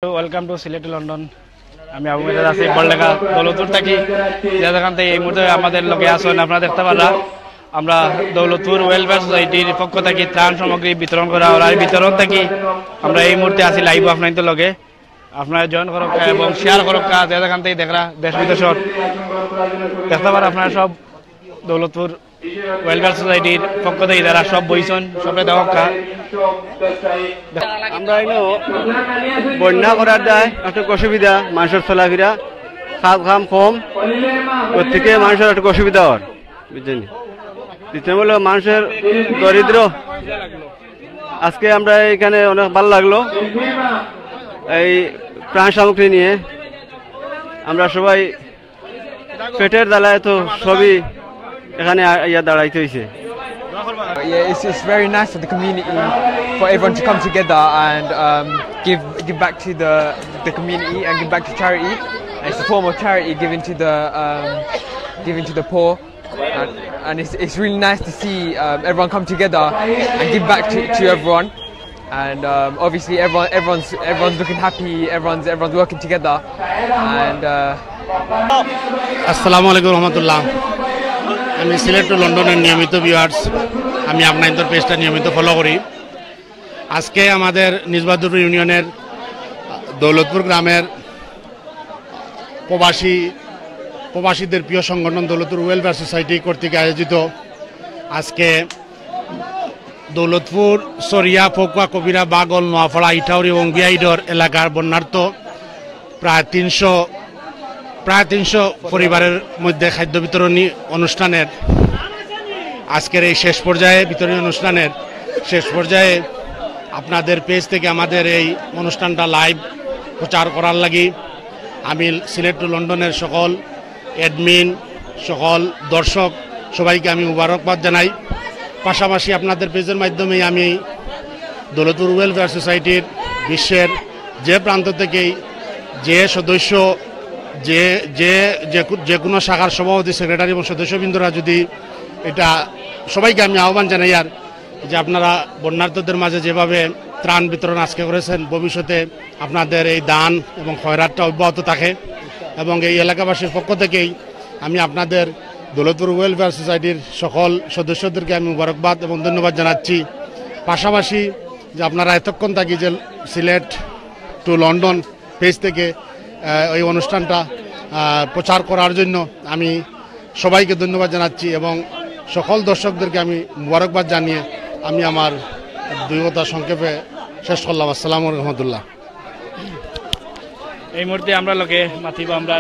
Welcome to Sylhet London. আমি আবু মেজাজ আছি বড়লেখা দৌলতপুর থাকি। যেখান থেকে এই মুহূর্তে আমাদের লোকে আসুন, আপনারা দেখতে পারা আমরা দৌলতপুর ওয়েলফেয়ার সোসাইটির পক্ষ থেকে ত্রাণ সামগ্রী বিতরণ করা আর বিতরণ থাকি আমরা এই মুহূর্তে আছি লাইভ আপনাদের লগে। আপনারা জয়েন করক এবং শেয়ার করক। যেখান থেকে দেখরা দেশ বিদেশত দেখতে পারা আপনারা সব দৌলতপুর ওয়েলফেয়ার সোসাইটির পক্ষ থেকে যারা সব বইছেন সবে দেখা আমরা বন্যা করার দেয় একটু অসুবিধা, মানুষের চলাফেরা খাপ খাম কম প্রত্যেকে মানুষের একটু অসুবিধা হওয়ার বুঝছেন। দ্বিতীয় হলো মানুষের দরিদ্র। আজকে আমরা এখানে অনেক ভালো লাগলো এই প্রাণ সামগ্রী নিয়ে। আমরা সবাই পেটের জ্বালায় তো সবই এখানে ইয়া দাঁড়াইতে হয়েছে। Yeah, it's very nice for the community, for everyone to come together and give back to the community and give back to charity. And it's a form of charity giving to the poor, and it's really nice to see everyone come together and give back to everyone. And obviously everyone's looking happy. Everyone's working together. And আসসালামুআলাইকুম রহমতুল্লাহ। আমি Sylhet two লন্ডনের নিয়মিত viewers. আমি আপনাদের পেজটা নিয়মিত follow করি। আজকে আমাদের নিজবাদুর ইউনিয়নের দৌলতপুর গ্রামের প্রবাসীদের প্রিয় সংগঠন দৌলতপুর ওয়েলফেয়ার সোসাইটি কর্তৃক আয়োজিত আজকে দৌলতপুর সরিয়া ফকুয়া কবিরা বাগল নোয়াপাড়া ইটাউরি এবং বিআইডর এলাকার বন্যার্থ প্রায় 300 পরিবারের মধ্যে খাদ্য বিতরণী অনুষ্ঠানের আজকের এই শেষ পর্যায়ে বিতরণী অনুষ্ঠানের শেষ পর্যায়ে আপনাদের পেজ থেকে আমাদের এই অনুষ্ঠানটা লাইভ প্রচার করার লাগি আমি সিলেট টু লন্ডনের সকল অ্যাডমিন সকল দর্শক সবাইকে আমি মুবারকবাদ জানাই। পাশাপাশি আপনাদের পেজের মাধ্যমে আমি দৌলতপুর ওয়েলফেয়ার সোসাইটির বিশ্বের যে প্রান্ত থেকেই যে সদস্য যে কোনো শাখার সভাপতি সেক্রেটারি এবং সদস্যবৃন্দরা যদি এটা সবাইকে আমি আহ্বান জানাই আর যে আপনারা বন্যার্থদের মাঝে যেভাবে ত্রাণ বিতরণ আজকে করেছেন ভবিষ্যতে আপনাদের এই দান এবং খয়রাতটা অব্যাহত থাকে এবং এই এলাকাবাসীর পক্ষ থেকেই আমি আপনাদের দৌলতপুর ওয়েলফেয়ার সোসাইটির সকল সদস্যদেরকে আমি মুবারকবাদ এবং ধন্যবাদ জানাচ্ছি। পাশাপাশি যে আপনারা এতক্ষণ থাকি যে সিলেট টু লন্ডন পেজ থেকে এই অনুষ্ঠানটা প্রচার করার জন্য আমি সবাইকে ধন্যবাদ জানাচ্ছি এবং সকল দর্শকদেরকে আমি মুবারকবাদ জানিয়ে আমি আমার দুই কথা সংক্ষেপে শেষ করলাম। আসসালামু আলাইকুম রহমতুল্লাহ। এই মুহূর্তে আমরা লোকে মাতিব আমরা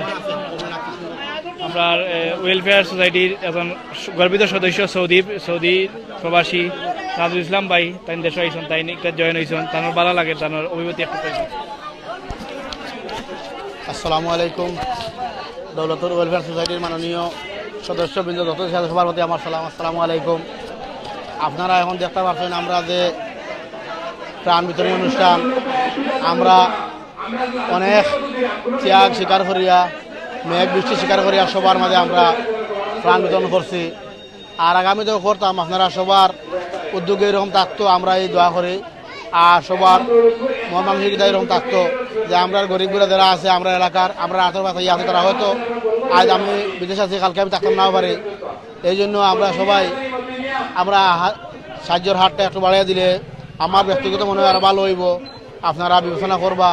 ওয়েলফেয়ার সোসাইটির একজন গর্বিত সদস্য সৌদি প্রবাসী নাজরুল ইসলাম ভাই তাই দেশ আইসন তাই একটা জয়েন হয়েছেন তার ভালো লাগে তার অভিমতি একটু পাইছেন। আসসালামু আলাইকুম। দৌলতপুর ওয়েলফেয়ার সোসাইটির মাননীয় সদস্যবৃন্দ যত সবার প্রতি আমার সালাম। আসসালামু আলাইকুম। আপনারা এখন দেখতে পাচ্ছেন আমরা যে ত্রাণ বিতরণী অনুষ্ঠান আমরা অনেক ত্যাগ স্বীকার করিয়া মেঘ বৃষ্টি স্বীকার করিয়া সবার মাঝে আমরা ত্রাণ বিতরণ করছি আর আগামীতেও করতাম। আপনারা সবার উদ্যোগে এরকম থাকতো আমরা এই দোয়া করি আর সবার মন মানসিকতা এরকম থাকতো যে আমরা গরিবগুলো যারা আছে আমরা এলাকার আমরা আতর বাসাই আছে তারা হয়তো আজ আমি বিদেশ আছি কালকে আমি থাকতাম নাও পারি। এই জন্য আমরা সবাই আমরা সাহায্যের হাতটা একটু বাড়িয়ে দিলে আমার ব্যক্তিগত মনে হয় আরও ভালো হইব। আপনারা বিবেচনা করবা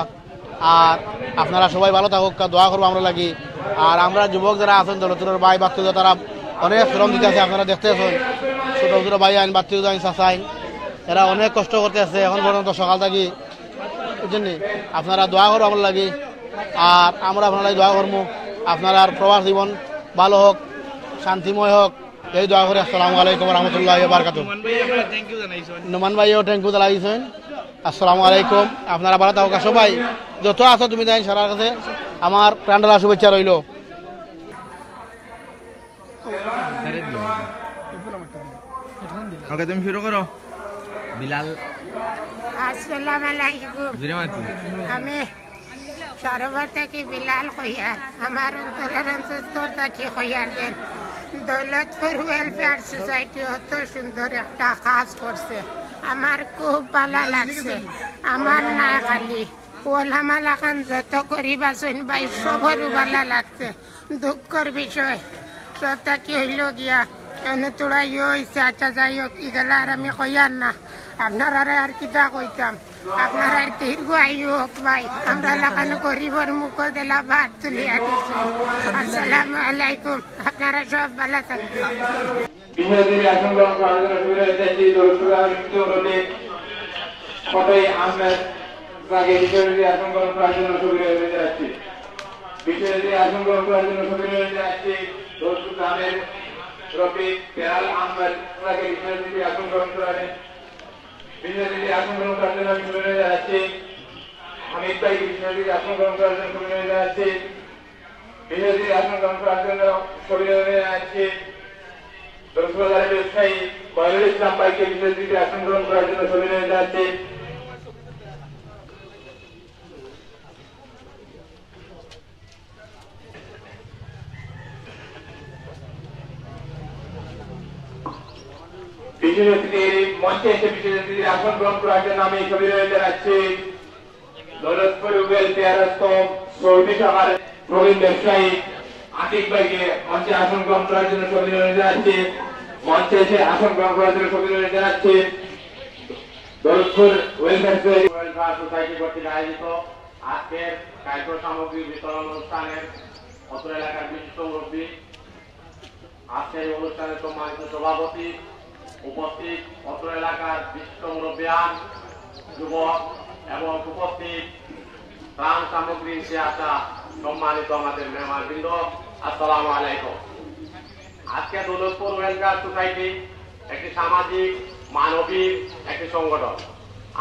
আর আপনারা সবাই ভালো থাকুক দোয়া করবো আমরা লাগি। আর আমরা যুবক যারা আছেন দৌলতপুরের ভাই বাচ্চা তারা অনেক শ্রম দিতে আছে। আপনারা দেখতে আছেন ছোটো ছোটো ভাই আইন বাচ্চা আইন চাচাইন এরা অনেক কষ্ট করতে আছে এখন পর্যন্ত সকাল থাকি বুঝছেন। আপনারা দোয়া করবো আমরা লাগি আর আমরা আপনারা দোয়া করবো আপনারা প্রবাস জীবন ভালো হোক শান্তিময় হোক এই দোয়া করে। আসসালামু আলাইকুম রহমতুল্লাহ বারকাতুহ। নোমান ভাইও থ্যাংক ইউ জানাইছেন। আসসালামু আলাইকুম। আপনারা ভালো থাকুক সবাই যত আছো তুমি জানি সারার কাছে আমার প্রাণঢালা শুভেচ্ছা রইল। তুমি শুরু করো। বিলাল আসসালামু আলাইকুম। আমি সরোবর থেকে বিলাল কইয়ার আমার অন্তরের অন্তর থেকে কইয়ার দেন দৌলতপুর ওয়েলফেয়ার সোসাইটি অত সুন্দর একটা কাজ করছে আমার খুব ভালো লাগছে। আমার না খালি ওলামালা খান যত করিবা শুন ভাই সবরও ভালো লাগছে। দুঃখর বিষয় সবটা কি হইল গিয়া এনে তোড়াইও হয়েছে। আচ্ছা যাই হোক ইগেলা আর আমি কইয়ার না, আপনারা আর কিতা কইতাম, আপনারা দীর্ঘ আয়ু হোক ভাই। আমরা লাগানো গরিবর মুখ দিলা ভাত তুলিয়া দিচ্ছি। আসসালামু আলাইকুম, আপনারা সব ভালো থাকবেন। রফিক পেরাল আহমেদ ওনাকে বিষয়টি আসন গ্রহণ করেন। বিষয়টি আসন গ্রহণ করার জন্য সুবিধা যাচ্ছে। হামিদ ভাই বিষয়টি আসন গ্রহণ করার জন্য সুবিধা যাচ্ছে। বিষয়টি আসন গ্রহণ করার জন্য সুবিধা যাচ্ছে। দর্শকদের ব্যবসায়ী বয়রুল ইসলাম ভাইকে বিষয়টি আসন গ্রহণ করার জন্য সুবিধা যাচ্ছে। মঞ্চে এসে বিশেষ আসন গ্রহণ করার জন্য আমি ছবি জানাচ্ছি। দৌলতপুর ওয়েলফেয়ার সৌদি সভার প্রবীণ ব্যবসায়ী আতিক ভাইকে মঞ্চে আসন গ্রহণ করার জন্য ছবি জানাচ্ছি। মঞ্চে এসে আসন গ্রহণ করার জন্য ছবি জানাচ্ছি। দৌলতপুর ওয়েলফেয়ার সোসাইটি কর্তৃক আয়োজিত আজকের খাদ্য সামগ্রী বিতরণ অনুষ্ঠানের অত্র এলাকার বিশিষ্ট মুরব্বী, আজকের অনুষ্ঠানের সম্মানিত সভাপতি, উপস্থিত অত্র এলাকার বিশিষ্ট মুরব্বিয়ান, যুবক এবং উপস্থিত ত্রাণ সামগ্রী নিয়ে আসা সম্মানিত আমাদের মেহমানবৃন্দ, আসসালামু আলাইকুম। আজকে দৌলতপুর ওয়েলফেয়ার সোসাইটি একটি সামাজিক মানবিক একটি সংগঠন।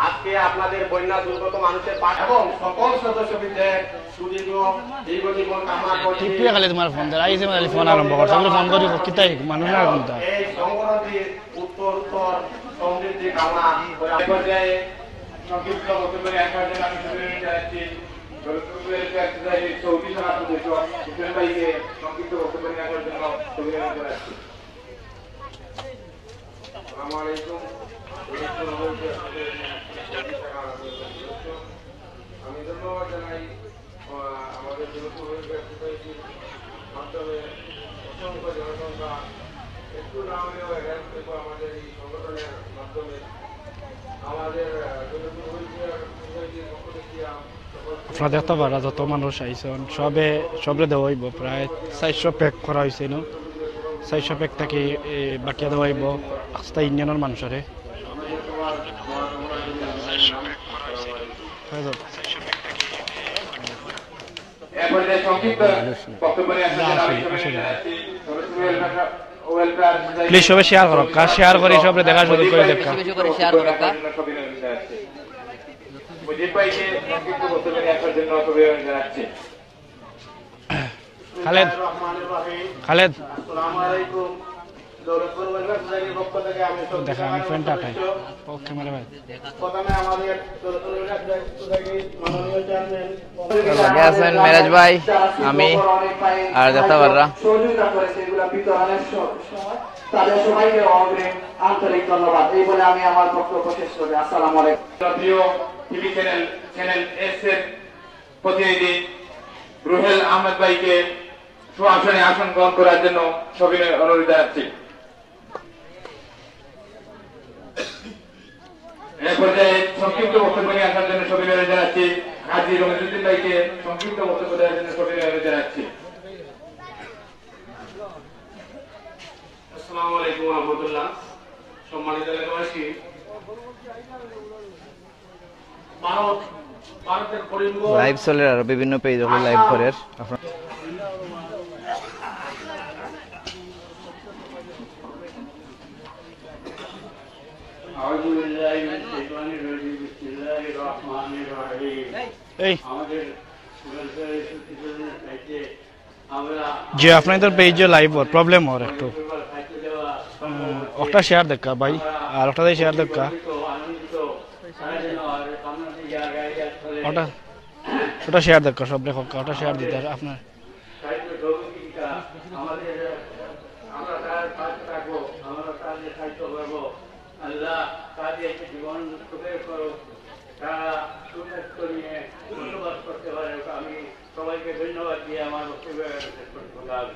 আজকে আপনাদের বন্যা দুর্গত মানুষের পাশে এবং সকল সদস্যবৃন্দের সুদীর্ঘ দীর্ঘ জীবন কামনা করছি। তোমার ফোন দেয় আইসে মানে ফোন আরম্ভ করছে, ফোন করি কিতাই মানুষ না কোনটা এই সংগঠনটির উত্তর সমৃদ্ধি কামনা করে পর্যায়ে সংক্ষিপ্ত বক্তব্য রাখার জন্য আমি সুবিধা যাচ্ছি। সৌদি সভার সদস্য হুসেন ভাইকে সংক্ষিপ্ত বক্তব্য রাখার জন্য সুবিধা যাচ্ছি। আসসালামু আলাইকুম। আমি ধন্যবাদ জানাই আমাদের মাধ্যমে অসংখ্য জনসংখ্যা একটু না হলেও আমাদের এই সংগঠনের মাধ্যমে আমাদের আপনারা দেখতে পারা যত মানুষ আইসন সবে দেওয়া হইব। প্রায় 400 প্যাক করা হয়েছে। 400 প্যাক থেকে বাকি দেওয়া হইব 8টা ইউনিয়নের মানুষরে। প্লিজ সবাই শেয়ার করো, শেয়ার করি সব দেখা শুরু করে দেখা। খালেদ খালেদ দেখা আমি ফ্রেন্ড আটাই ওকে মারে ভাই আছেন মেরাজ ভাই, আমি আর দেখতে পাররা তাদের সবাইকে আন্তরিক ধন্যবাদ এই বলে আমি আমার বক্তব্য শেষ করি। আসসালামু আলাইকুম। প্রিয় টিভি চ্যানেল এস এর প্রতিনিধি রুহেল আহমেদ ভাইকে সুআসনে আসন গ্রহণ করার জন্য সবিনয় অনুরোধ জানাচ্ছি। এই পর্যায়ে সংক্ষিপ্ত বক্তব্য নিয়ে আসার জন্য সবিনয় জানাচ্ছি। হাজী রমিজুদ্দিন ভাইকে সংক্ষিপ্ত বক্তব্য দেওয়ার জন্য সবিনয় অনুরোধ জানাচ্ছি। আসসালামু আলাইকুম ওয়া রাহমাতুল্লাহ। সম্মানিত এলাকাবাসী, ভারতের করিমগঞ্জ লাইভ চলে আর বিভিন্ন পেজ হলো লাইভ করে যে আপনাদের পেজে লাইভ প্রবলেম ওর একটু ওটা শেয়ার দেখা ভাই, আর ওটা দিয়ে শেয়ার দেখা ওটা শেয়ার দেখা সব লেখক ওটা শেয়ার দিতে আপনার তারা সুস্বাস্থ্য নিয়ে বসবাস করতে পারে। আমি সবাইকে ধন্যবাদ দিয়ে আমার বক্তব্য শেষ করতে পারলাম।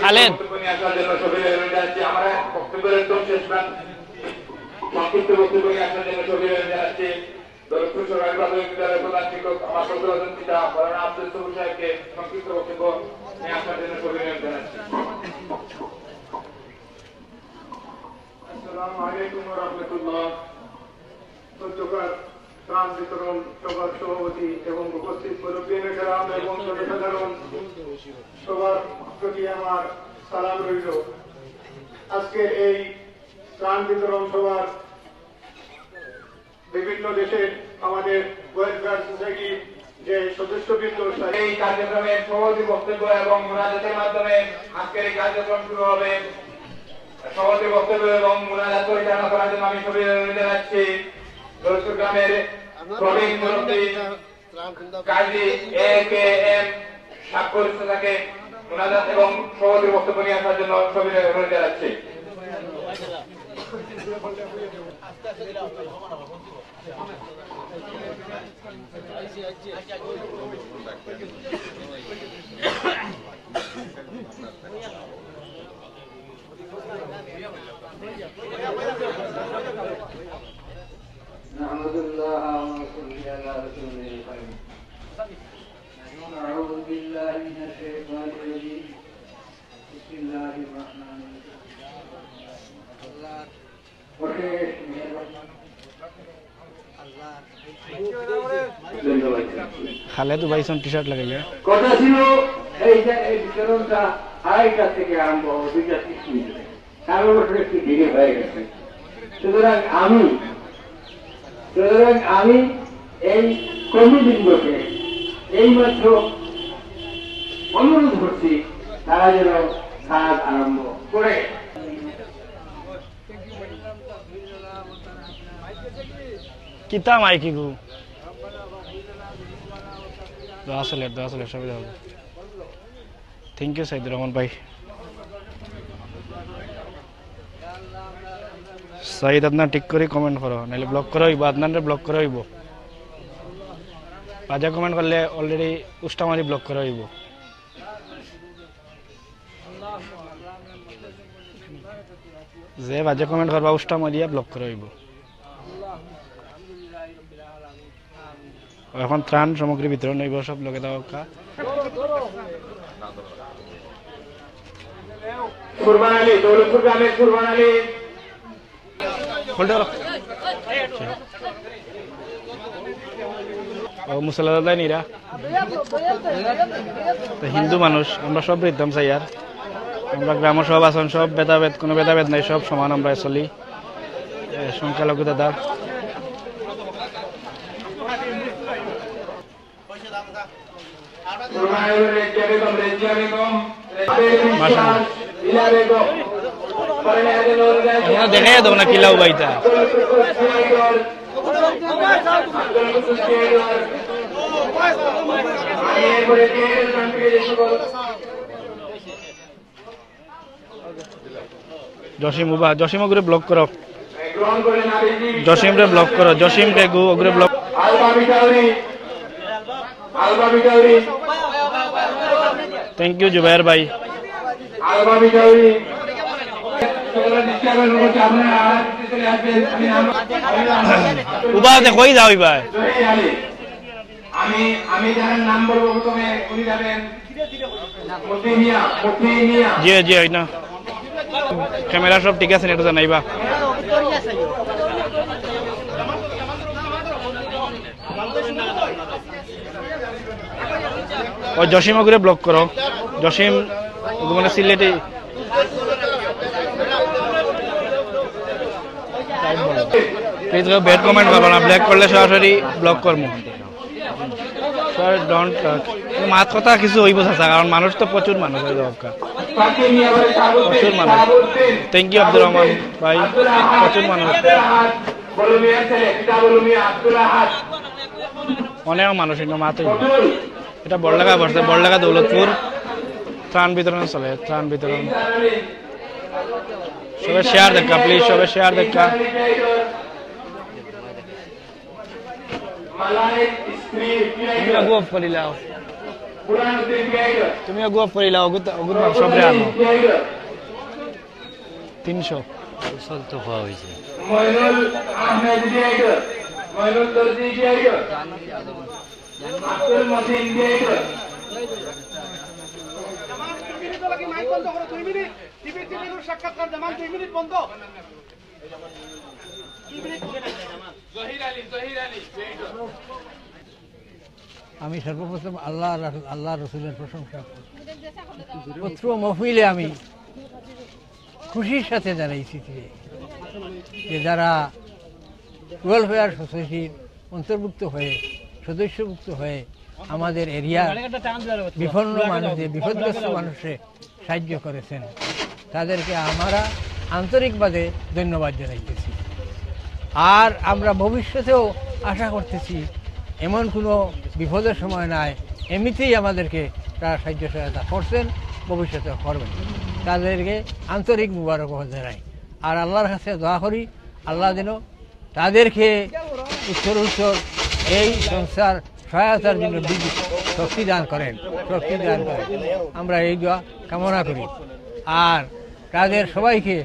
খালেদ আমরা বক্তব্যের একদম শেষ প্রান্ত সংক্ষিপ্ত বক্তব্য নিয়ে আসার জন্য ছবি যাচ্ছে দৌলতপুর সরকারি প্রাথমিক বিদ্যালয়ের প্রধান শিক্ষক আমার প্রতিবেদন পিতা মৌলানা আব্দুল সবুর সাহেবকে সংক্ষিপ্ত বক্তব্য নিয়ে আসার জন্য ছবি জানাচ্ছি। আসসালামু আলাইকুম ওয়া রাহমাতুল্লাহ। সত্যকার ত্রাণ বিতরণ সভার সভাপতি এবং উপস্থিত মুরব্বিয়ানে কেরাম এবং জনসাধারণ সবার প্রতি আমার সালাম রইল। আজকের এই ত্রাণ বিতরণ সভার বিভিন্ন দেশের আমাদের ওয়েলফেয়ার সোসাইটি যে সদস্যবৃন্দ এই কার্যক্রমের সভাপতি বক্তব্য এবং মোনাজাতের মাধ্যমে আজকের এই কার্যক্রম শুরু হবে। সভাপতি বক্তব্য এবং মোনাজাত পরিচালনা করার জন্য আমি ছবি জানাচ্ছি দৌলতপুর গ্রামের প্রবীণ মুরব্বী কাজী AKM স্বাক্ষর তাকে মোনাজাত এবং সভাপতি বক্তব্য নিয়ে আসার জন্য ছবি জানাচ্ছি। أعوذ بالله من الشيطان الرجيم بسم الله الرحمن খালেদ উবাইসন টি শার্ট লাগাইয়া কথা ছিল এই যে এই বিতরণটা 2:30 থেকে আরম্ভ হবে 2:30 মিনিটে, কারণ ওটা একটু দেরি হয়ে গেছে। সুতরাং আমি এই কর্মীবৃন্দকে এইমাত্র অনুরোধ করছি তারা যেন কাজ আরম্ভ করে। কিতা মাইকি গু দোয়া চলে সবই দেওয়া। থ্যাংক ইউ সাইদুর রহমান ভাই। সাইদ আপনার ঠিক করে কমেন্ট করো, নাহলে ব্লক করা হইব, আপনার ব্লক করা হইব। বাজে কমেন্ট করলে অলরেডি উষ্টা মারি ব্লক করা হইব। যে বাজে কমেন্ট করবা উষ্টা মারিয়া ব্লক করা হইব। এখন ত্রাণ সামগ্রী বিতরণ হইব সব লোকে দাও কা কুরবান আলী দৌলতপুর গ্রামের কুরবান আলী মুসলা দাদা নিরা হিন্দু মানুষ আমরা সব বৃদ্ধম চাই আর আমরা গ্রাম সব আছেন, সব ভেদাভেদ কোনো ভেদাভেদ নাই, সব সমান আমরা চলি। সংখ্যালঘু দাদা দেখাই দেবো না কিলাও বাইতা জসিম ওগুলো ব্লক করো, জসিম রে ব্লক করো, জসিম রে গু ওগুলো ব্লক। থ্যাংক ইউ জুবাইর ভাই। উবাতে কই যাও ভাই? আমি যার নাম বলবো প্রথমে উনি যাবেন জি জি হয় না, ক্যামেরা সব ঠিক আছে, এটা জানাইবা। ওই জসিম ওগুলো ব্লক করো, জসিম মানে সিলেটে প্লিজ ব্যাড কমেন্ট করবো না, ব্ল্যাক করলে সরাসরি ব্লক করবো। ডোন্ট মাত কথা কিছু হইব চাচা, কারণ মানুষ তো প্রচুর মানুষ হয়ে যাবে, প্রচুর মানুষ। থ্যাংক ইউ আব্দুর রহমান ভাই, প্রচুর মানুষ, অনেক মানুষ মাত হইব। এটা বড়লাগা পড়ছে, বড়লাগা দৌলতপুর ত্রাণ বিতরণ চলে, ত্রাণ বিতরণ সবাই শেয়ার দেখা প্লিজ, সবাই শেয়ার দেখা। তুমি আগুয়া পড়িলাও, তুমি আগুয়া পড়িলাও, অগুত সবরে আনো 300 সল তো হওয়া হয়েছে। মইনুল আহমেদ ডিরেক্টর, মইনুল দর্জি ডিরেক্টর, আব্দুল মতিন ডিরেক্টর। আমি সর্বপ্রথম আল্লাহ রসুলের প্রশংসা করি। পত্র মহফিলে আমি খুশির সাথে জানাইছি যে যারা ওয়েলফেয়ার সোসাইটির অন্তর্ভুক্ত হয়ে সদস্যভুক্ত হয়ে আমাদের এরিয়া বিপন্ন মানুষে বিপদগ্রস্ত মানুষে সাহায্য করেছেন, তাদেরকে আমরা আন্তরিকভাবে ধন্যবাদ জানাইতেছি। আর আমরা ভবিষ্যতেও আশা করতেছি এমন কোনো বিপদের সময় নাই, এমনিতেই আমাদেরকে তারা সাহায্য সহায়তা করছেন, ভবিষ্যতেও করবেন। তাদেরকে আন্তরিক মুবারকবাদ জানাই। আর আল্লাহর কাছে দোয়া করি আল্লাহ যেন তাদেরকে উত্তর এই সংসার সহায়তার জন্য শক্তি দান করেন। আমরা এই দোয়া কামনা করি। আর তাদের সবাইকে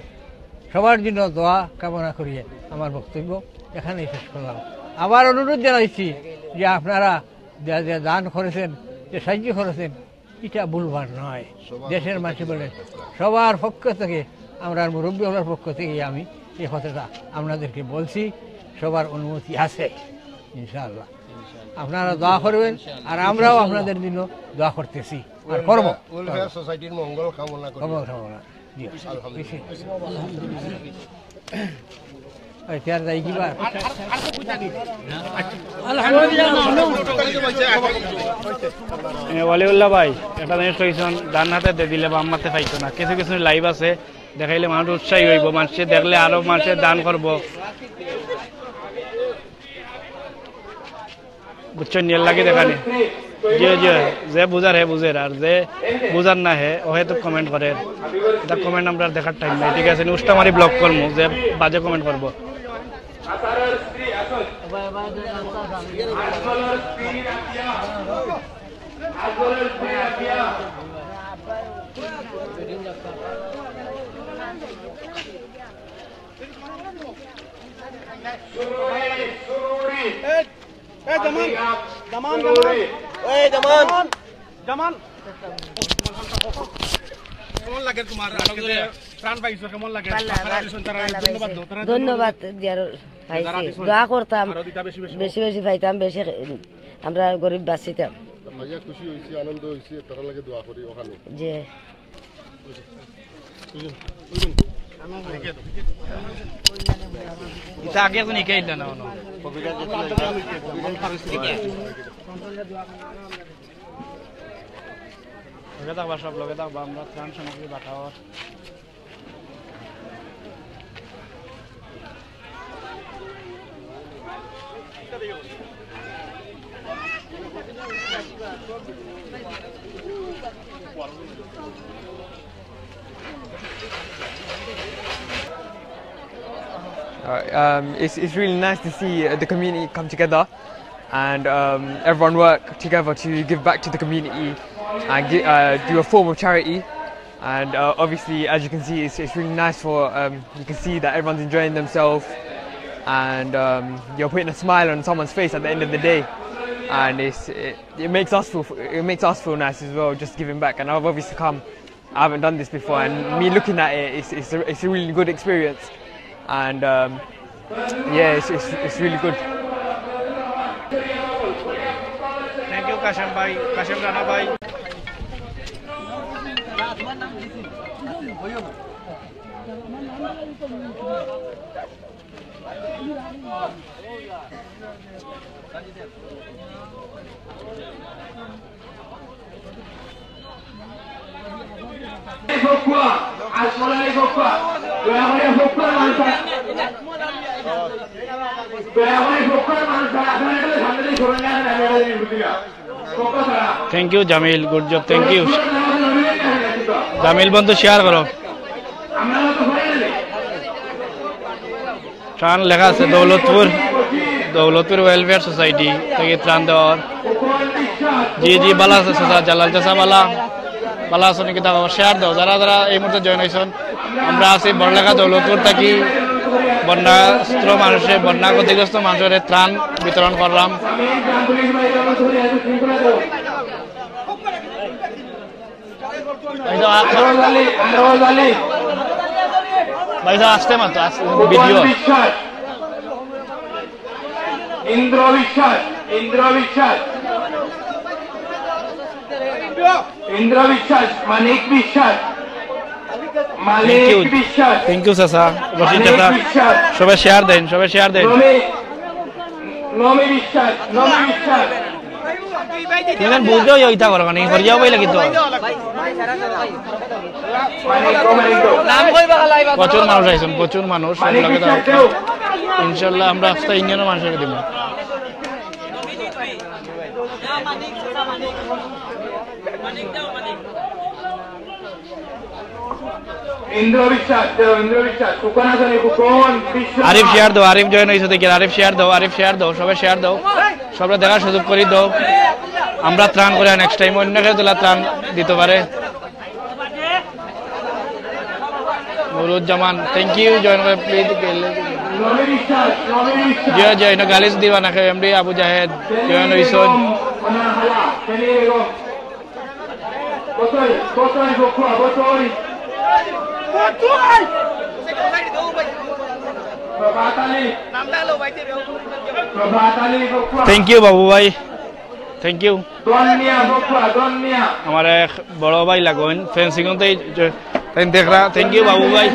সবার জন্য দোয়া কামনা করিয়ে আমার বক্তব্য এখানেই শেষ করলাম। আবার অনুরোধ জানাইছি যে আপনারা যে দান করেছেন, যে সাহায্য করেছেন, এটা ভুলবার নয়। দেশের মানুষ বলে সবার পক্ষ থেকে, আমরা মুরব্বী হওয়ার পক্ষ থেকে আমি এই কথাটা আপনাদেরকে বলছি। সবার অনুমতি আছে ইনশাআল্লাহ। আপনারা দোয়া করবেন আর আমরাও আপনাদের জন্য দোয়া করতেছি আর করব। সোসাইটির মঙ্গল কামনা করি। ওয়ালিউল্লাহ ভাই একটা জিনিস কইছেন, ডান হাতে দিয়ে দিলে বাম হাতে পাইতো না। কিছু কিছু লাইভ আছে দেখাইলে মানুষ উৎসাহী হইব, মানুষে দেখলে আরো মানুষের দান করব। বুঝছেন নিয়ে লাগে দেখানি যে বুঝার হে বুঝের, আর যে বুঝার না হে ও হয়তো কমেন্ট করে। এটা কমেন্ট আমরা দেখার টাইম নাই, ঠিক আছে? নিউজটা মারি ব্লক করবো যে বাজে কমেন্ট করবো। ধন্যবাদ দোয়া করতাম, বেশি বেশি পাইতাম, বেশি আমরা গরিব বাঁচিতাম। খুশি হয়েছি, আনন্দ হয়েছে, তারা লাগে দোয়া করি ওখানে যে এটা আগে তো নিকে ইল্লা না ওনো লগে থাকবা, সব লগে থাকবা। আমরা ত্রাণ সামগ্রী পাঠাও। It's really nice to see the community come together and everyone work together to give back to the community and do a form of charity. And obviously, as you can see, it's really nice for you can see that everyone's enjoying themselves and you're putting a smile on someone's face at the end of the day. And it makes us feel nice as well, just giving back. And I've obviously come, I haven't done this before, and me looking at it, it's a really good experience. And yeah, it's really good. Thank you, Kashim bhai, Kashim Rana bhai. Thank you, Jamil. Good job. Thank you. Jamil বন্ধু share করো। ত্রাণ লেখা আছে Daulatpur welfare society থেকে ত্রাণ দেওয়ার। জি জি বালা আছে চাচা, জালাল চাচা বালা আছে নাকি? তা শেয়ার দাও যারা যারা এই মুহূর্তে জয়েন হয়েছেন। আমরা আছি বড়লেখা দৌলতপুর থাকি বন্যাস্ত্র মানুষের বন্যা ক্ষতিগ্রস্ত মানুষের ত্রাণ বিতরণ করলাম। আসতে মাত্র ভিডিও ইন্দ্র বিশ্বাস মানিক বিশ্বাস থ্যাংক ইউ চাচা, রশিদ চাচা, সবাই শেয়ার দেন। বুঝলেও ইটা করো কারণ করিয়াও পাইলে কিন্তু প্রচুর মানুষ আইসেন, প্রচুর মানুষ। ইনশাল্লাহ আমরা ইন্ডিয়ানের মানুষকে দিব। আরিফ শেয়ার দাও, আরিফ জয়েন হয়েছে দেখি, আরিফ শেয়ার দাও, সবাই শেয়ার দাও, সবাই দেখার সুযোগ করে দাও। আমরা ত্রাণ করে নেক্সট টাইম অন্য কেউ তোলা ত্রাণ দিতে পারে। নুরুজ্জামান থ্যাংক ইউ জয়েন করে প্লিজ। জয় গালিস দিবা না এমডি আবু জাহেদ জয়েন হইছেন। থ্যাংক ইউ বাবু ভাই, থ্যাংক ইউ। আমার এক বড় ভাই লাগেন ফেন্সিং দেখরা, থ্যাংক ইউ বাবু ভাই।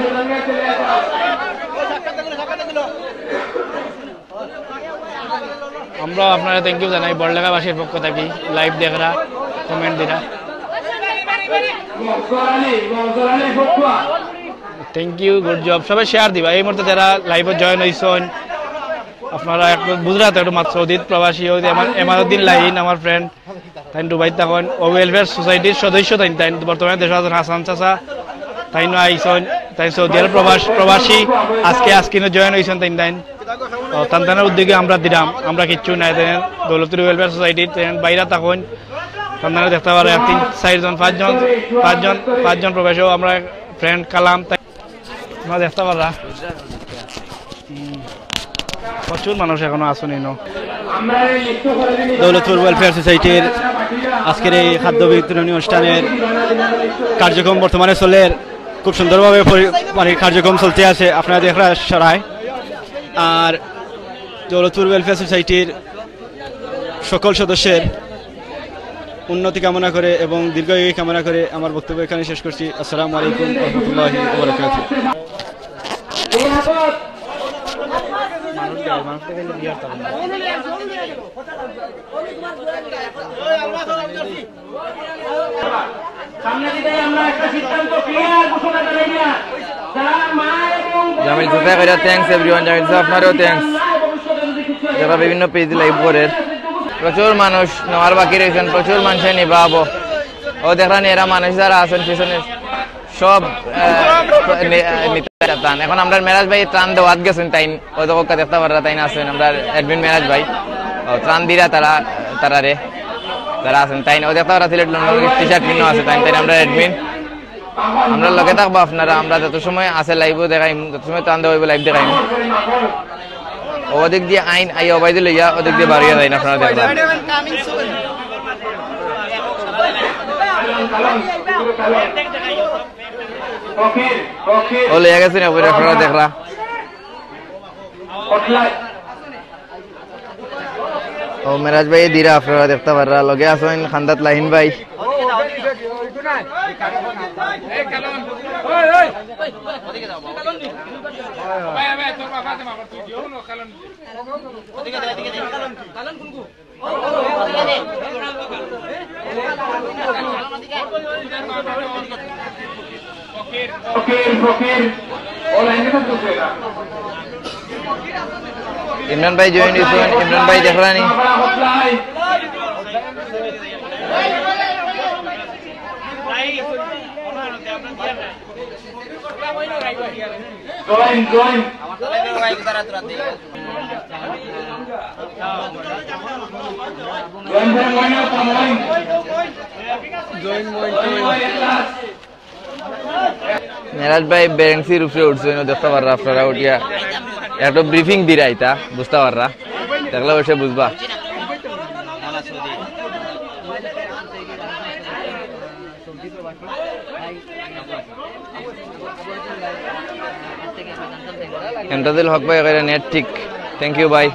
আমরা আপনারা থ্যাংক ইউ জানাই বড়লেখাবাসীর পক্ষ থেকে লাইভ দেখরা, কমেন্ট দিরা। Thank you, good job. সবাই শেয়ার দিবা। এই মুহূর্তে যারা লাইভে জয়েন হয়েছেন আপনারা গুজরাট একটু মাত্র সৌদিত প্রবাসী এমারুদ্দিন লাইন আমার ফ্রেন্ড তাই দুবাই তখন ও ওয়েলফেয়ার সোসাইটির সদস্য তাই বর্তমানে দেশ হাসান চাচা তাই আইসন তাই সৌদি আরব প্রবাসী আজকে জয়েন হয়েছেন তাই তান্তানের উদ্যোগে আমরা দিলাম। আমরা কিচ্ছু নাই দৌলতপুর ওয়েলফেয়ার সোসাইটির বাইরে তখন তান্তানে দেখতে পারে 3-4জন 5জন প্রবাসীও আমরা ফ্রেন্ড কালাম তাই আমরা দেখতে পারা। প্রচুর মানুষ এখনো আসেনি। দৌলতপুর ওয়েলফেয়ার সোসাইটির আজকের এই খাদ্য বিতরণী অনুষ্ঠানের কার্যক্রম বর্তমানে চলে, খুব সুন্দরভাবে কার্যক্রম চলতে আছে আপনারা দেখরা সরাই। আর দৌলতপুর ওয়েলফেয়ার সোসাইটির সকল সদস্যের উন্নতি কামনা করে এবং দীর্ঘায়ু কামনা করে আমার বক্তব্য এখানে শেষ করছি। আসসালামু আলাইকুম ওয়া রাহমাতুল্লাহি ওয়া বারাকাতুহু। জামিল সুফিয়া কইরা থ্যাঙ্কস এভরিওয়ান। জামিল সাহেব আপনারও থ্যাঙ্কস যারা বিভিন্ন পেজ লাইভ করেন। প্রচুর মানুষ নেওয়ার বাকি রয়েছেন, প্রচুর মানুষে নিবাবো ও দেখলাম এরা মানুষ যারা আছেন পিছনে সব ত্রাণ। এখন আমরা মেরাজ ভাই ত্রাণ দেওয়াত গেছেন তাই ও দোকা দেখতে পারা তাই না আছেন আমরা অ্যাডমিন মেরাজ ভাই ত্রাণ দিরা তারা রে যারা আছেন তাই ও দেখতে পারা সিলেট টি শার্ট কিনো আছে তাই আমরা অ্যাডমিন আমরা লগে থাকবো আপনারা। আমরা যত সময় আছে লাইভও দেখাইম, যত সময় ত্রাণ দেওয়া লাইভ দেখাইম। ওদিক দিয়ে আইন আই অবাইদ লইয়া ওদিক দিয়ে বাড়িয়ে যায় না আপনারা দেখবেন। ও লইয়া গেছেন আপনারা দেখরা। ও মেরাজ ভাই দিরা আপনারা দেখতে পাররা। লগে আছেন খান্দাত লাহিন ভাই। ইমরান ভাই জয়েন হয়েছেন। ইমরান ভাই দেখলানি join মেরাজ ভাই বেরেন্সির উপরে উঠছেন দেখতে পাররা আপনারা উঠিয়া একটা ব্রিফিং দিরা এটা বুঝতে পাররা দেখলে বসে বুঝবা এমদাদুল হক ভাই এখানে নেট ঠিক থ্যাংক ইউ ভাই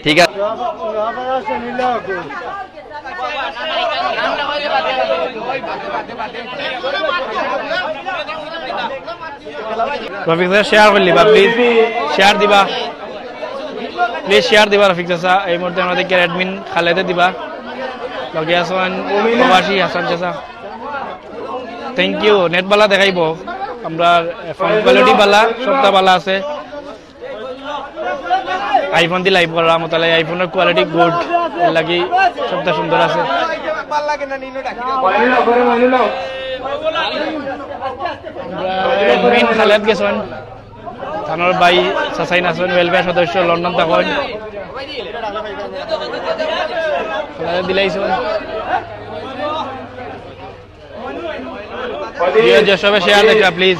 ঠিক আছে রফিক স্যার শেয়ার করলি বা প্লিজ শেয়ার দিবা প্লিজ শেয়ার দিবা রফিক চাচা এই মুহূর্তে আমাদের অ্যাডমিন খালেদে দিবা লগে আসন প্রবাসী হাসান চাচা থ্যাংক ইউ নেট বালা দেখাইব আমরা ফোন কোয়ালিটি বালা সবটা বালা আছে আইফোন দি লাইভ করা মতালে আইফোনের কোয়ালিটি গুড এর লাগি সবটা সুন্দর আছে অ্যাডমিন খালেদ গেছেন থানোর ভাই চাচাইন আছেন ওয়েলফেয়ার সদস্য লন্ডন থাকেন খালেদ দিলাইছেন যে সবে শেয়ার দেখা প্লিজ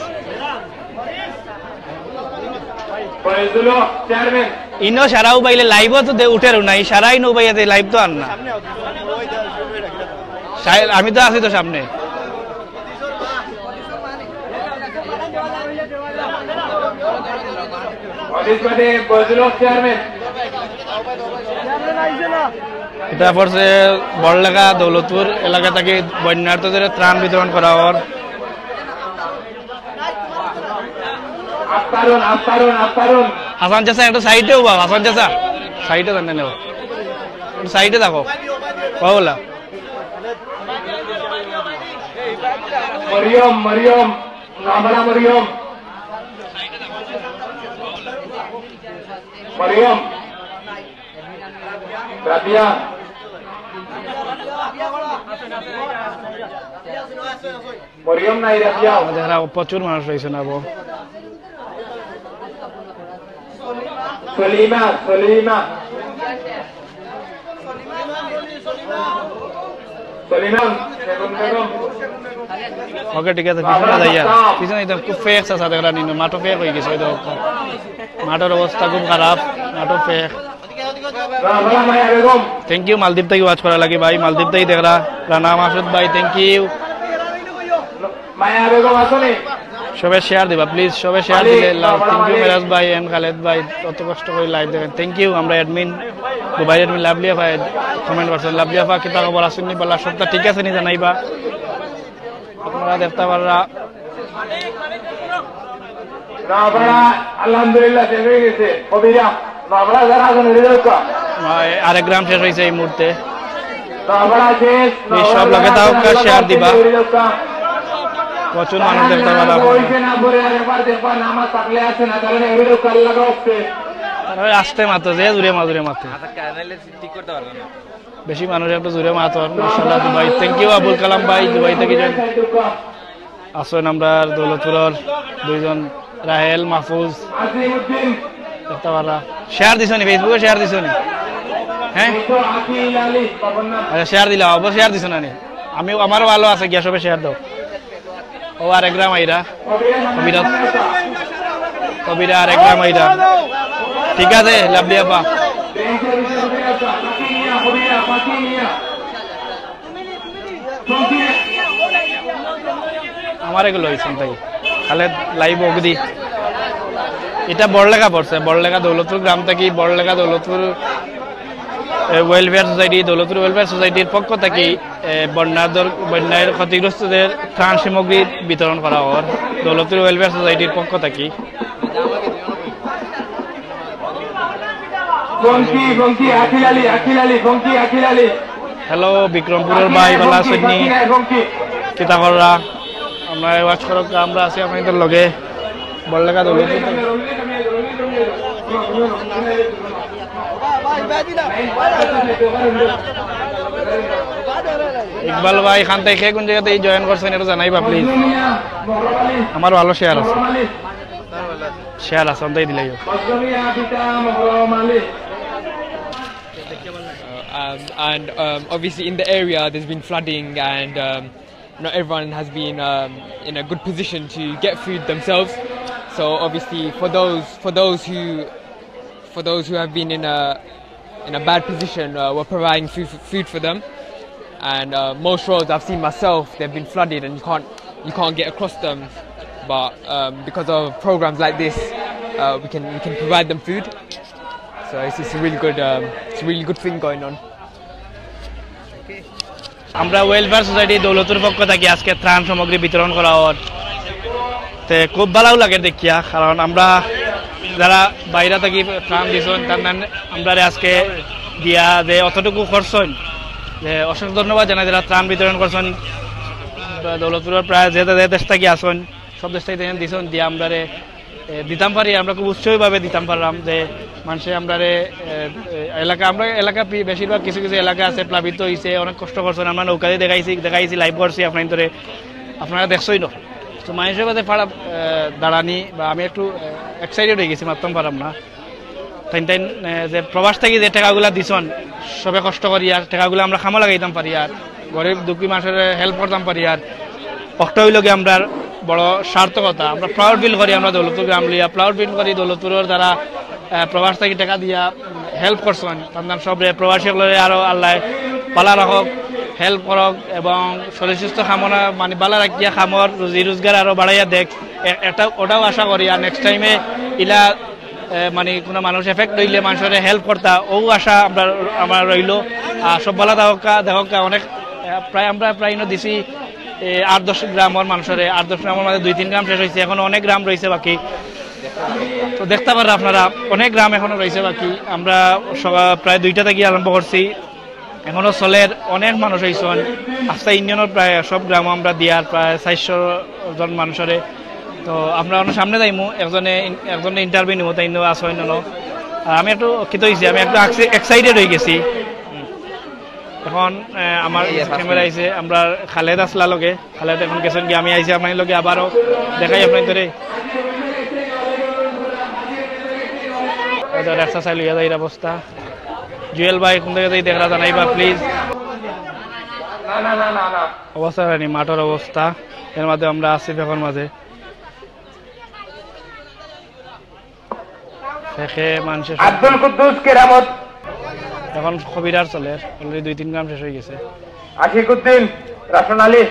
ইনো সারাও বাইলে লাইভও তো উঠেরও নাই সারাই নো বাইয়াতে লাইভ তো আর না আমি তো আছি তো সামনে এটা পড়ছে বড়লেখা দৌলতপুর এলাকা থেকে বন্যার্থদের ত্রাণ বিতরণ করা হওয়ার হাসান চাচা একটা সাইডেও বা হাসান চাচা সাইডে জানে নেব সাইডে দেখো বলা মরিয়ম মরিয়ম নামরা মরিয়ম মরিয়ম রাবিয়া মরিয়ম নাই রাবিয়া দেখা প্রচুর মানুষ রয়েছে না বো সলিমা সলিমা সলিমা ওকে ঠিক আছে পিছনে যাইয়া পিছনে একদম খুব ফেক আছে দেখা নিন মাঠও ফেক হয়ে গেছে মাঠের অবস্থা খুব খারাপ মাঠও ফেক থ্যাংক ইউ মালদ্বীপ থেকে ওয়াচ করা লাগে ভাই মালদ্বীপ থেকে দেখরা রানা মাসুদ ভাই থ্যাংক ইউ সবে শেয়ার দিবা প্লিজ সবে শেয়ার দিলে থ্যাংক ইউ মেরাজ ভাই এন্ড খালেদ ভাই অত কষ্ট করে লাইভ দেখেন থ্যাংক ইউ আমরা অ্যাডমিন দুবাই অ্যাডমিন লাভলিয়া ভাই কমেন্ট করছেন লাভলিয়া ভাই কিতা খবর আসেননি বলা সবটা ঠিক আছে নি জানাইবা আপনারা দেখতে পাররা আলহামদুলিল্লাহ শেষ হয়ে গেছে কবিরা নবরা যারা আছেন রিজলকা আরেক গ্রাম শেষ হয়েছে এই মুহূর্তে নবরা শেষ সব লগে তাও শেয়ার দিবা প্রচুর মানুষ দেখতে পারা আসতে মাত্র যে জুড়ে মাধুরে মাত্র বেশি মানুষ একটু জুড়ে মাতর মাশাআল্লাহ Dubai thank you Abul Kalam ভাই দুবাই থেকে আসেন আমরা দৌলতপুরের দুইজন রাহেল মাহফুজ দেখতে পারা শেয়ার দিছ নি ফেসবুকে শেয়ার দিছ নি হ্যাঁ আচ্ছা শেয়ার দিলা অবশ্যই শেয়ার দিছ না নি আমি আমারও ভালো আছে গিয়া সবে শেয়ার দাও ও আরেক গ্রাম আইরা কবিরা আরেক গ্রাম আইরা ঠিক আছে লাভলি আপা আমার এগুলো হয়েছেন তাই তাহলে লাইভ অগদি এটা বড়লেখা পড়ছে বড়লেখা দৌলতপুর গ্রাম থেকে Barlekha Daulatpur welfare society Daulatpur welfare সোসাইটির পক্ষ থেকে বন্যার ক্ষতিগ্রস্তদের ত্রাণ সামগ্রী বিতরণ করা হয় দৌলতপুর ওয়েলফেয়ার সোসাইটির পক্ষ থেকে হ্যালো বিক্রমপুরের ভাই বালা সৈনী কিতাবরা আমরা ওয়াচ করক আমরা আছি আপনাদের লগে বড়লেখা দৌলতপুর ইকবাল ভাই এখান থেকে কোন জায়গাতে জয়েন করছেন এটা জানাইবা প্লিজ। আমার ভালো শেয়ার আছে, অন্তাই দিলাই। And obviously in the area there's been flooding, and not everyone has been in a good position to get food themselves. So obviously for those who have been in a bad position, we're providing food for them. And most roads I've seen myself, they've been flooded and you can't get across them. But because of programs like this, we can provide them food. So it's a really good thing going on. আমরা welfare society দৌলতের পক্ষ থেকে আজকে ত্রাণ সামগ্রী বিতরণ করা হওয়ার খুব ভালো লাগে দেখিয়া, কারণ আমরা যারা বাইরে থাকি ত্রাণ দিচ্ছেন তার আমরা আজকে দিয়া যে অতটুকু করছেন, যে অশেষ ধন্যবাদ জানাই যারা ত্রাণ বিতরণ করছেন। দৌলতপুরের প্রায় যে দেশ থেকে আসেন সব দেশ থেকে দিচ্ছেন, দিয়ে আমরা দিতাম পারি, আমরা খুব উৎসাহীভাবে দিতাম পারলাম যে মানুষে আমরা এলাকা বেশিরভাগ কিছু কিছু এলাকা আছে প্লাবিত হয়েছে, অনেক কষ্ট করছেন। আমরা নৌকাতে দেখাইছি লাইভ করছি আপনারা দেখছই না। তো মানুষের কাছে পাড়া দাঁড়ানি বা আমি একটু এক্সাইটেড হয়ে গেছি, মারতাম পারাম না। তাই যে প্রবাস থেকে যে টাকাগুলো দিছন সবে কষ্ট করি, আর টাকাগুলো আমরা খামা লাগাইতাম পারি, আর গরিব দুঃখী মানুষের হেল্প করতাম পারি। আর অক্টা হইল গিয়ে আমরা বড় সার্থকতা, আমরা প্রাউড ফিল করি। আমরা দৌলতপুর গ্রাম লিয়া প্রাউড ফিল করি। দৌলতপুরের যারা প্রবাস থেকে টাকা দিয়া হেল্প করছেন তার সবরে প্রবাসীগুলোরে আরও আল্লাহ পালা রাখক, হেল্প করক এবং শরীর সুস্থ কামনা মানে বালা রাখিয়া খামর রুজি রোজগার আরও বাড়াইয়া দেখ, ওটাও আশা করি। আর নেক্সট টাইমে ইলা মানে কোনো মানুষ এফেক্ট হইলে মানুষের হেল্প করতা ও আশা আমার রইল। সব বালা দেখা অনেক আমরা প্রায় দিছি 8-10 গ্রামের মানুষের, 8-10 গ্রামের মাঝে 2-3 গ্রাম শেষ হয়েছে, এখনো অনেক গ্রাম রয়েছে বাকি। তো দেখতে পারেন আপনারা অনেক গ্রাম এখনো রয়েছে বাকি। আমরা প্রায় 2টা থেকে আরম্ভ করছি, এখনো চলের অনেক মানুষ হয়েছেন। আস্তা ইউনিয়নের প্রায় সব গ্রাম আমরা দিয়ার প্রায় 400 জন মানুষের। তো আমরা অনেক সামনে যাইমু, একজনে ইন্টারভিউ নিব, তাই আসেন। আর আমি একটু অক্ষিত হয়েছি, আমি একটু এক্সাইটেড হয়ে গেছি। এখন আমার ক্যামেরা আইছে আমরা খালেদ আসলা লগে, খালেদ এখন গেছেন কি আমি আইছি আপনার লগে, আবারও দেখাই আপনার ধরে এক্সারসাইজ লইয়া যায় অবস্থা। জুয়েল ভাই কোন থেকে দেখা জানাইবা প্লিজ। অবস্থা হয়নি মাঠের অবস্থা, এর মাঝে আমরা আসি এখন মাঝে মানুষের আব্দুল কুদ্দুস কেরামত এখন খবিরার চলে, অলরেডি 2-3 গ্রাম শেষ হয়ে গেছে। আশিকুদ্দিন রাশন আলী,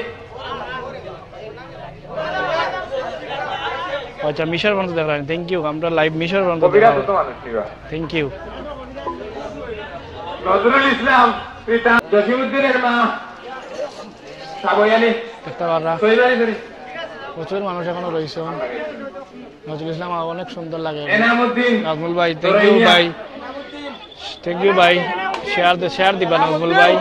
আচ্ছা মিশর বন্ধু দেখলাম, থ্যাংক ইউ। আমরা লাইভ মিশর বন্ধু, থ্যাংক ইউ। নজরুল ইসলাম পিতা, জসিমউদ্দিনের মা সাবয়ানি, দেখতে পাররা প্রচুর মানুষ এখনো রয়েছে। নজরুল ইসলাম অনেক সুন্দর লাগে। নাজমুল ভাই থ্যাংক ইউ ভাই, থ্যাংক ইউ ভাই। শেয়ার দিবা নাজমুল ভাই।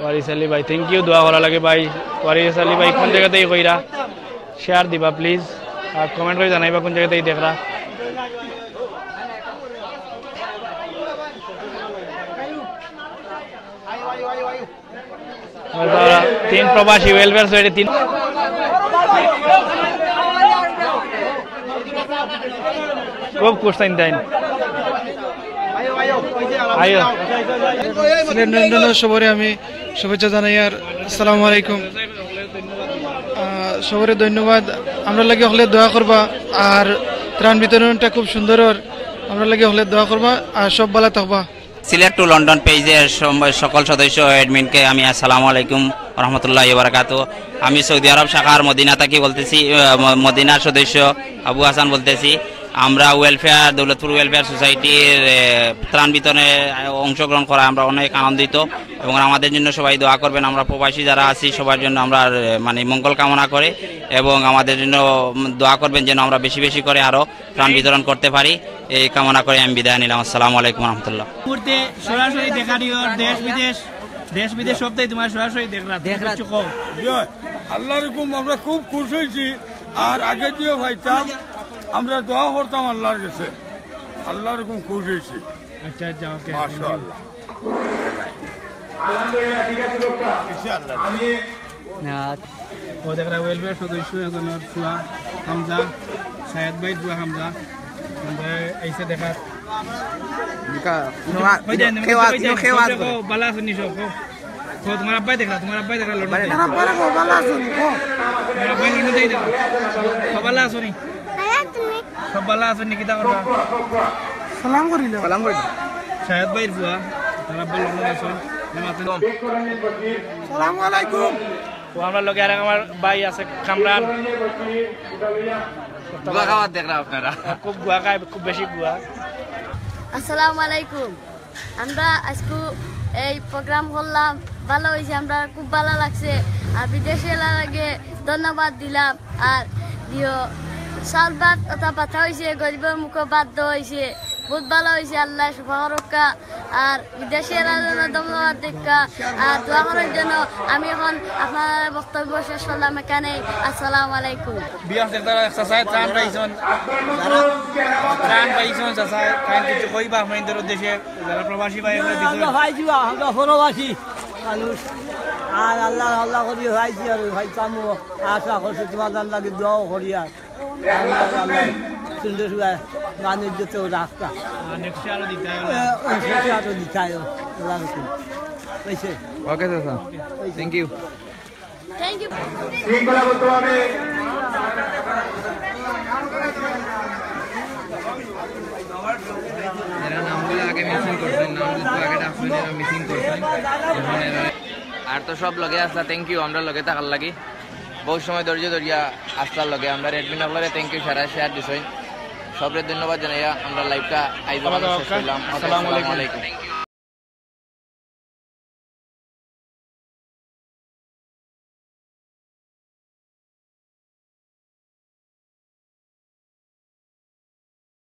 ওয়ারিস আলী ভাই থ্যাংক ইউ, দোয়া করা লাগে ভাই। ওয়ারিস আলী ভাই কোন জায়গাতেই কইরা শেয়ার দিবা প্লিজ, আর কমেন্ট করে জানাইবা কোন জায়গাতেই দেখরা। 3 প্রবাসী ওয়েলফেয়ার সোসাইটি 3 খুব খুশতাইন দেন। সবরে আমি শুভেচ্ছা জানাই আর আসসালামু আলাইকুম। সবরে ধন্যবাদ। আমরা লাগে হলে দোয়া করবা, আর ত্রাণ বিতরণটা খুব সুন্দর, আমরা লাগে হলে দোয়া করবা আর সব ভালো থাকবা। সিলেট টু লন্ডন পেজের সকল সদস্য অ্যাডমিনকে আমি আসসালামু আলাইকুম রহমতুল্লাহি ওয়া বারাকাতুহু। আমি সৌদি আরব শাখার মদিনা থেকে বলতেছি, মদিনার সদস্য আবু হাসান বলতেছি। আমরা ওয়েলফেয়ার দৌলতপুর ওয়েলফেয়ার সোসাইটির ত্রাণ বিতরণে অংশগ্রহণ করা আমরা অনেক আনন্দিত, এবং আমাদের জন্য সবাই দোয়া করবেন। আমরা প্রবাসী যারা আছি সবার জন্য আমরা মানে মঙ্গল কামনা করে, এবং আমাদের জন্য দোয়া করবেন যেন আমরা বেশি বেশি করে আরও ত্রাণ বিতরণ করতে পারি, এই কামনা করে আমি বিদায় নিলাম। আসসালামু আলাইকুম রহমতুল্লাহ। সরাসরি দেখা দিও, দেশ বিদেশ সবটাই তোমার সরাসরি দেখলা। আল্লাহর হুকুম আমরা খুব খুশি হয়েছি। আর আগে যে ভাইতাম আমরা দোয়া করতাম আল্লাহর কাছে, আল্লাহ এরকম খুশি হয়েছে। আচ্ছা আচ্ছা ওকে মাশাআল্লাহ। ও দেখরা ওয়েলফেয়ার সদস্য একজনের ফুয়া হামজা, সায়েদ ভাই ফুয়া হামজা, আমরা আইসে দেখা বালা শুনি সব তোমার আব্বাই দেখলা, তোমার আব্বাই দেখলা লড়তে তোমার আব্বাই লড়তে দেখলা সব বালা শুনি সব বালা শুনি কিতা করবা সালাম করিল সায়েদ ভাই ফুয়া তার আব্বা লড়তে আসুন। সালামু আলাইকুম। তো আমরা লগে আর আমার ভাই আছে কামরান, গুয়া খাওয়ার দেখলা আপনারা, খুব গুয়া খায়, খুব বেশি গুয়া। আসসালামু আলাইকুম। আমরা আজকে এই প্রোগ্রাম করলাম, ভালো হয়েছে, আমরা খুব ভালো লাগছে। আর বিদেশে লাগে ধন্যবাদ দিলাম। আর দিও চাউল ভাত ওটা পাঠা হয়েছে, গরিবের মুখে বাদ দেওয়া হয়েছে, বহুত ভালো হয়েছে। আল্লাহ সুফা রক্ষা। আর বিদেশের ধন্যবাদ দেখা আর দোয়া করার জন্য আমি এখন আপনার বক্তব্য শেষ করলাম এখানে। আসসালামু আলাইকুম। বিয়াস দেখতারা এক্সারসাইজ ত্রাণ পাইছন, যারা ত্রাণ পাইছন চাচাই কারণ কিছু কইবা আপনাদের উদ্দেশ্যে যারা প্রবাসী ভাই এগুলো দিছেন। আমরা ভাইছি, আমরা প্রবাসী মানুষ, আর আল্লাহ আল্লাহ করি ভাইছি আর ভাইতামো আশা করছি তোমার লাগে দোয়াও করি। আর আল্লাহ সুন্দর বাণিজ্য তো রাস্তা নেক্সট আরো দিতে আরো দিতে ওকে চাচা, থ্যাংক ইউ। Thank you. শৃঙ্খলাবদ্ধভাবে এরা নামগুলো আগে মিসিং করছেন, নামগুলো আগে ডাকছেন, এরা মিসিং করছেন। আর তো সব লগে আসলা, থ্যাংক ইউ। আমরা লগে থাকার লাগি বহুত সময় ধৈর্য ধরিয়া আসলার লগে আমরা রেডমিন আপনারে থ্যাংক ইউ সারা শেয়ার দিছেন। সবরে ধন্যবাদ জানাইয়া আমরা লাইভটা আইজ শেষ করলাম। আসসালামু আলাইকুম।